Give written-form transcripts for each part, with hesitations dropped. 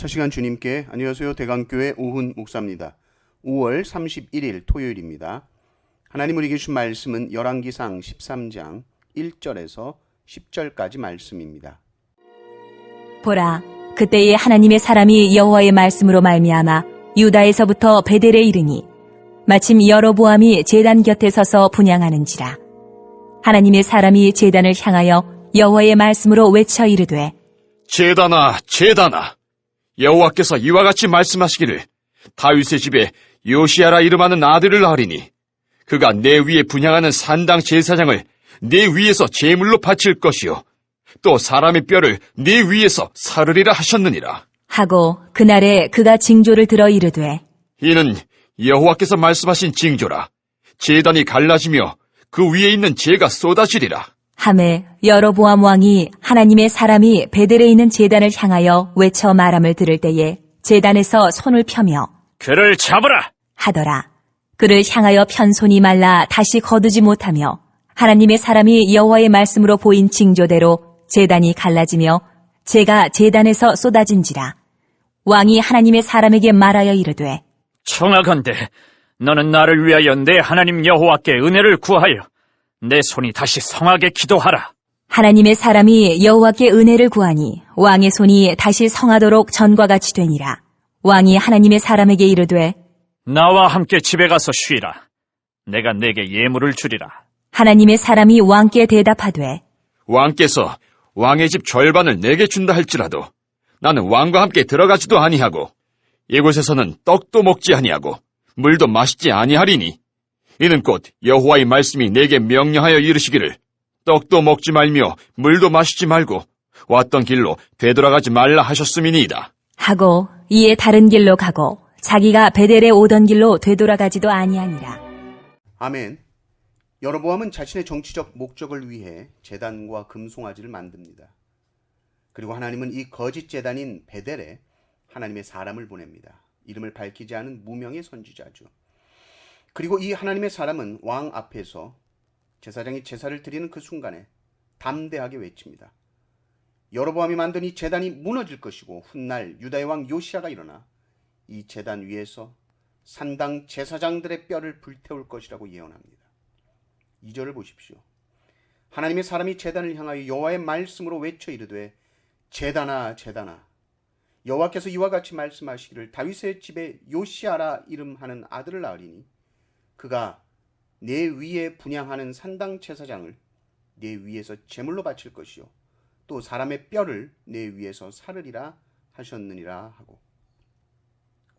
첫 시간 주님께 안녕하세요. 대강교회 오훈 목사입니다. 5월 31일 토요일입니다. 하나님 우리에게 주신 말씀은 열왕기상 13장 1절에서 10절까지 말씀입니다. 보라, 그때에 하나님의 사람이 여호와의 말씀으로 말미암아 유다에서부터 베델에 이르니 마침 여로보암이 제단 곁에 서서 분향하는지라. 하나님의 사람이 제단을 향하여 여호와의 말씀으로 외쳐 이르되 제단아, 제단아, 여호와께서 이와 같이 말씀하시기를 다윗의 집에 요시야라 이름하는 아들을 낳으리니 그가 내 위에 분향하는 산당 제사장을 내 위에서 제물로 바칠 것이요 또 사람의 뼈를 네 위에서 사르리라 하셨느니라. 하고 그날에 그가 징조를 들어 이르되 이는 여호와께서 말씀하신 징조라. 제단이 갈라지며 그 위에 있는 재가 쏟아지리라. 하매 여로보암 왕이 하나님의 사람이 베델에 있는 제단을 향하여 외쳐 말함을 들을 때에 제단에서 손을 펴며 그를 잡으라 하더라. 그를 향하여 편 손이 말라 다시 거두지 못하며 하나님의 사람이 여호와의 말씀으로 보인 징조대로 제단이 갈라지며 재가 제단에서 쏟아진지라. 왕이 하나님의 사람에게 말하여 이르되 청하건대 너는 나를 위하여 내 하나님 여호와께 은혜를 구하여 내 손이 다시 성하게 기도하라. 하나님의 사람이 여호와께 은혜를 구하니 왕의 손이 다시 성하도록 전과 같이 되니라. 왕이 하나님의 사람에게 이르되 나와 함께 집에 가서 쉬라. 내가 내게 예물을 주리라. 하나님의 사람이 왕께 대답하되 왕께서 왕의 집 절반을 내게 준다 할지라도 나는 왕과 함께 들어가지도 아니하고 이곳에서는 떡도 먹지 아니하고 물도 마시지 아니하리니 이는 곧 여호와의 말씀이 내게 명령하여 이르시기를 떡도 먹지 말며 물도 마시지 말고 왔던 길로 되돌아가지 말라 하셨음이니이다. 하고 이에 다른 길로 가고 자기가 베델에 오던 길로 되돌아가지도 아니하니라. 아멘. 여로보암은 자신의 정치적 목적을 위해 제단과 금송아지를 만듭니다. 그리고 하나님은 이 거짓 제단인 베델에 하나님의 사람을 보냅니다. 이름을 밝히지 않은 무명의 선지자죠. 그리고 이 하나님의 사람은 왕 앞에서 제사장이 제사를 드리는 그 순간에 담대하게 외칩니다. 여로보암이 만든 이 제단이 무너질 것이고 훗날 유다의 왕 요시야가 일어나 이 제단 위에서 산당 제사장들의 뼈를 불태울 것이라고 예언합니다. 2절을 보십시오. 하나님의 사람이 제단을 향하여 여호와의 말씀으로 외쳐 이르되 제단아 제단아 여호와께서 이와 같이 말씀하시기를 다윗의 집에 요시야라 이름하는 아들을 낳으리니 그가 내 위에 분향하는 산당 제사장을 내 위에서 제물로 바칠 것이요 또 사람의 뼈를 내 위에서 사르리라 하셨느니라 하고.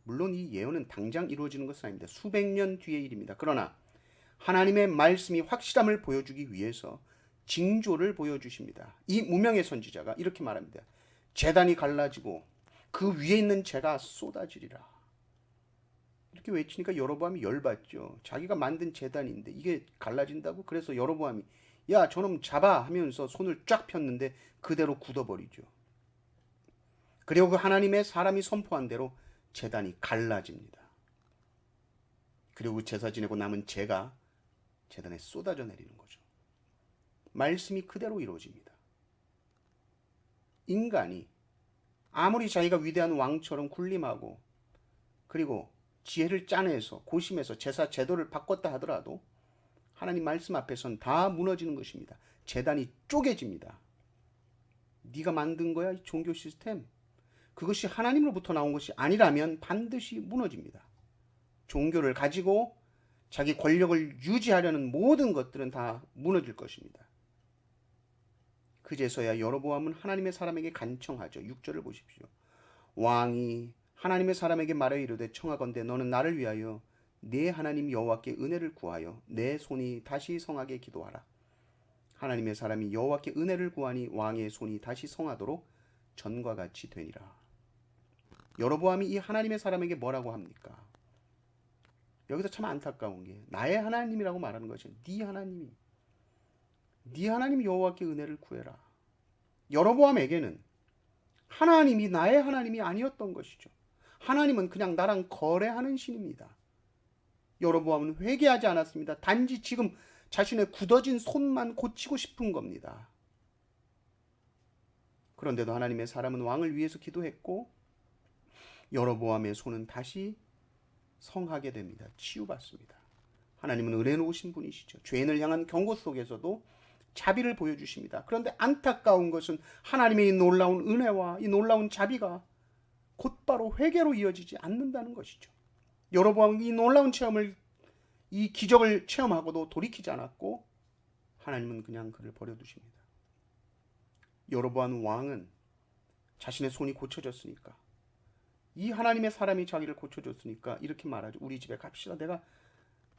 물론 이 예언은 당장 이루어지는 것은 아닙니다. 수백 년 뒤의 일입니다. 그러나 하나님의 말씀이 확실함을 보여주기 위해서 징조를 보여주십니다. 이 무명의 선지자가 이렇게 말합니다. 제단이 갈라지고 그 위에 있는 재가 쏟아지리라. 이렇게 외치니까 여로보암이 열받죠. 자기가 만든 제단인데 이게 갈라진다고? 그래서 여로보암이 야 저놈 잡아 하면서 손을 쫙 폈는데 그대로 굳어버리죠. 그리고 그 하나님의 사람이 선포한 대로 제단이 갈라집니다. 그리고 제사 지내고 남은 재가 제단에 쏟아져 내리는 거죠. 말씀이 그대로 이루어집니다. 인간이 아무리 자기가 위대한 왕처럼 군림하고 그리고 지혜를 짜내서 고심해서 제사 제도를 바꿨다 하더라도 하나님 말씀 앞에선 다 무너지는 것입니다. 제단이 쪼개집니다. 네가 만든 거야 이 종교 시스템. 그것이 하나님으로부터 나온 것이 아니라면 반드시 무너집니다. 종교를 가지고 자기 권력을 유지하려는 모든 것들은 다 무너질 것입니다. 그제서야 여로보암은 하나님의 사람에게 간청하죠. 6절을 보십시오. 왕이 하나님의 사람에게 말하여 이르되 청하건대 너는 나를 위하여 내 하나님 여호와께 은혜를 구하여 내 손이 다시 성하게 기도하라. 하나님의 사람이 여호와께 은혜를 구하니 왕의 손이 다시 성하도록 전과 같이 되니라. 여로보암이 이 하나님의 사람에게 뭐라고 합니까? 여기서 참 안타까운 게 나의 하나님이라고 말하는 것이 네 하나님이 네 하나님 여호와께 은혜를 구해라. 여로보암에게는 하나님이 나의 하나님이 아니었던 것이죠. 하나님은 그냥 나랑 거래하는 신입니다. 여로보암은 회개하지 않았습니다. 단지 지금 자신의 굳어진 손만 고치고 싶은 겁니다. 그런데도 하나님의 사람은 왕을 위해서 기도했고 여로보암의 손은 다시 성하게 됩니다. 치유받습니다. 하나님은 은혜로우신 분이시죠. 죄인을 향한 경고 속에서도 자비를 보여주십니다. 그런데 안타까운 것은 하나님의 이 놀라운 은혜와 이 놀라운 자비가 곧바로 회개로 이어지지 않는다는 것이죠. 여로보암이 이 놀라운 체험을, 이 기적을 체험하고도 돌이키지 않았고 하나님은 그냥 그를 버려두십니다. 여로보암 왕은 자신의 손이 고쳐졌으니까, 이 하나님의 사람이 자기를 고쳐줬으니까 이렇게 말하죠. 우리 집에 갑시다. 내가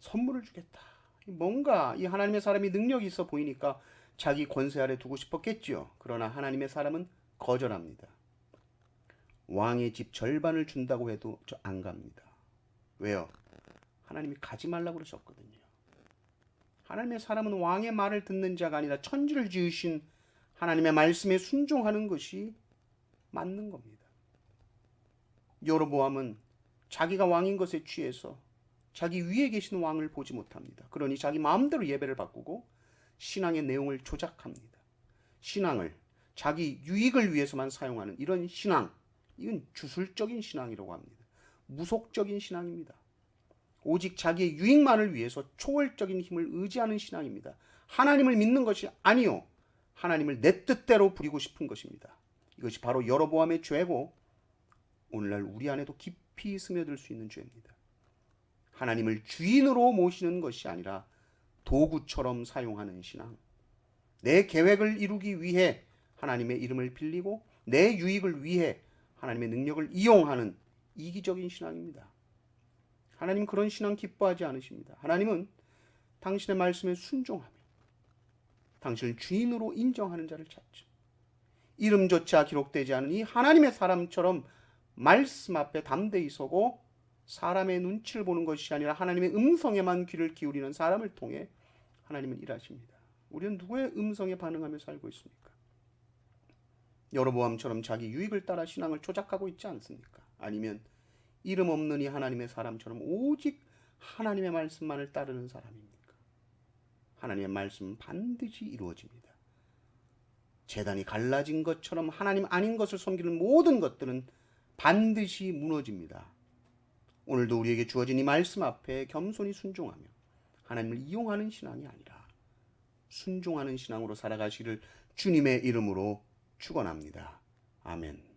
선물을 주겠다. 뭔가 이 하나님의 사람이 능력이 있어 보이니까 자기 권세 아래 두고 싶었겠지요. 그러나 하나님의 사람은 거절합니다. 왕의 집 절반을 준다고 해도 저 안 갑니다. 왜요? 하나님이 가지 말라고 그러셨거든요. 하나님의 사람은 왕의 말을 듣는 자가 아니라 천지를 지으신 하나님의 말씀에 순종하는 것이 맞는 겁니다. 여로보암은 자기가 왕인 것에 취해서 자기 위에 계신 왕을 보지 못합니다. 그러니 자기 마음대로 예배를 바꾸고 신앙의 내용을 조작합니다. 신앙을 자기 유익을 위해서만 사용하는 이런 신앙, 이건 주술적인 신앙이라고 합니다. 무속적인 신앙입니다. 오직 자기의 유익만을 위해서 초월적인 힘을 의지하는 신앙입니다. 하나님을 믿는 것이 아니요, 하나님을 내 뜻대로 부리고 싶은 것입니다. 이것이 바로 여로보암의 죄고 오늘날 우리 안에도 깊이 스며들 수 있는 죄입니다. 하나님을 주인으로 모시는 것이 아니라 도구처럼 사용하는 신앙. 내 계획을 이루기 위해 하나님의 이름을 빌리고 내 유익을 위해 하나님의 능력을 이용하는 이기적인 신앙입니다. 하나님 그런 신앙 기뻐하지 않으십니다. 하나님은 당신의 말씀에 순종하며 당신을 주인으로 인정하는 자를 찾죠. 이름조차 기록되지 않은 이 하나님의 사람처럼 말씀 앞에 담대히 서고 사람의 눈치를 보는 것이 아니라 하나님의 음성에만 귀를 기울이는 사람을 통해 하나님은 일하십니다. 우리는 누구의 음성에 반응하며 살고 있습니까? 여로보암처럼 자기 유익을 따라 신앙을 조작하고 있지 않습니까? 아니면 이름 없는 이 하나님의 사람처럼 오직 하나님의 말씀만을 따르는 사람입니까? 하나님의 말씀은 반드시 이루어집니다. 제단이 갈라진 것처럼 하나님 아닌 것을 섬기는 모든 것들은 반드시 무너집니다. 오늘도 우리에게 주어진 이 말씀 앞에 겸손히 순종하며 하나님을 이용하는 신앙이 아니라 순종하는 신앙으로 살아가시기를 주님의 이름으로 축원합니다. 아멘.